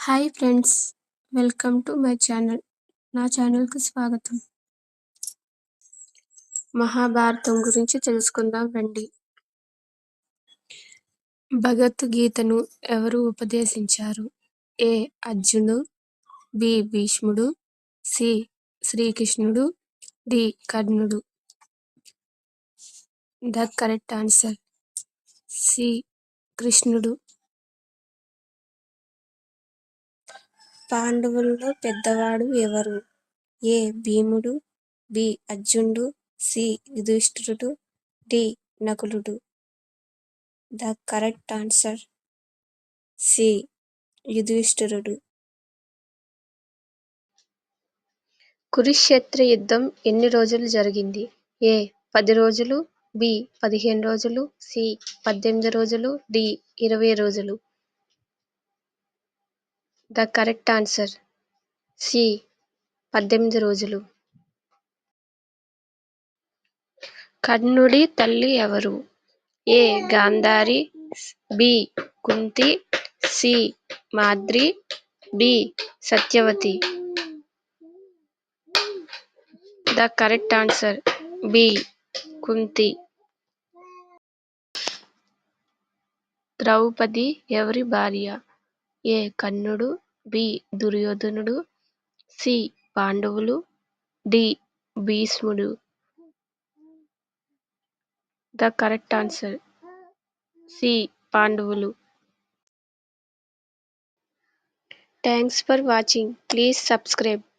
Hi friends, welcome to my channel. నా ఛానల్కు స్వాగతం. మహాభారతం గురించి తెలుసుకుందాం రండి. భగవద్గీతను ఎవరు ఉపదేశించారు? ఏ. అర్జునుడు, బి. భీష్ముడు, సి. శ్రీకృష్ణుడు, డి. కర్ణుడు. The correct answer C. కృష్ణుడు. పాండవుల్లో పెద్దవాడు ఎవరు? ఏ. భీముడు, బి. అర్జునుడు, సి. యుధిష్ఠిరుడు, డి. నకులుడు. The correct answer C. యుధిష్ఠిరుడు. కురుక్షేత్ర యుద్ధం ఎన్ని రోజులు జరిగింది? ఏ. 10 రోజులు, బి. 15 రోజులు, సి. 18 రోజులు, డి. 20 రోజులు. The correct answer C. 18 రోజులు. కర్ణుడి తల్లి ఎవరు? A. Gandhari, B. Kunti, C. Madri, D. Satyavati. The correct answer B. Kunti. Draupadi ఎవరి భార్య? ఏ. కర్ణుడు, బి. దుర్యోధనుడు, సి. పాండవులు, డి. భీష్ముడు. The correct answer C. పాండవులు. Thanks for watching. Please subscribe.